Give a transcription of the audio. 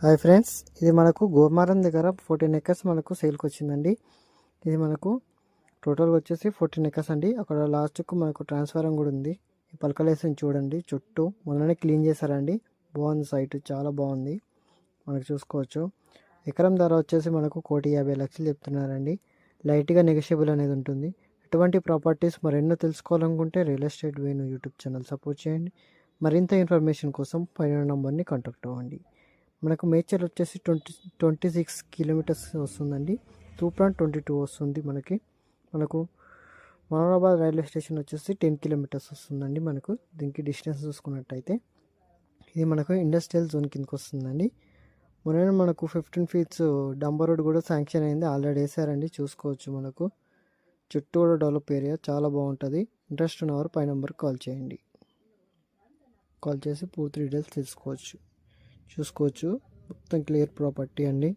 Hi friends, ఇది మనకు గోమారం దగ్గర 14 ఎకర్స్ మనకు సేల్కి వచ్చిందండి. ఇది మనకు టోటల్గా వచ్చేసి 14 ఎకర్స్ అండి. అక్కడ లాస్ట్కు మనకు ట్రాన్స్ఫారం కూడా ఉంది. ఈ పలకలేసి చూడండి, చుట్టూ మొన్ననే క్లీన్ చేశారండి. బాగుంది, సైట్ చాలా బాగుంది, మనకు చూసుకోవచ్చు. ఎకరం ధర వచ్చేసి మనకు 1,50,00,000 చెప్తున్నారండి. లైట్గా నెగోషియబుల్ అనేది ఉంటుంది. ఎటువంటి ప్రాపర్టీస్ మరెన్నో తెలుసుకోవాలనుకుంటే real estate Venu YouTube channel support చేయండి. మరింత ఇన్ఫర్మేషన్ కోసం పైన నంబర్ని కాంటాక్ట్ అవ్వండి. మనకు మేడ్చల్ వచ్చేసి 26 కిలోమీటర్స్ వస్తుందండి. తూప్రాన్ 22 వస్తుంది. మనకు మనోరాబాద్ రైల్వే స్టేషన్ వచ్చేసి 10 కిలోమీటర్స్ వస్తుందండి. మనకు దీనికి డిస్టెన్స్ చూసుకున్నట్టయితే ఇది మనకు ఇండస్ట్రియల్ జోన్ కిందకి వస్తుందండి. మొన్న మనకు 15 ఫీట్స్ డంబర్ రోడ్ కూడా శాంక్షన్ అయింది, ఆల్రెడీ వేసారండి, చూసుకోవచ్చు. మనకు చుట్టూ కూడా డెవలప్ ఏరియా చాలా బాగుంటుంది. ఇంట్రెస్ట్ ఉన్నవారు పై నెంబర్కి కాల్ చేయండి. కాల్ చేసి పూర్తి డీటెయిల్స్ తెలుసుకోవచ్చు. చూసుకోవచ్చు, మొత్తం క్లియర్ ప్రాపర్టీ అండి.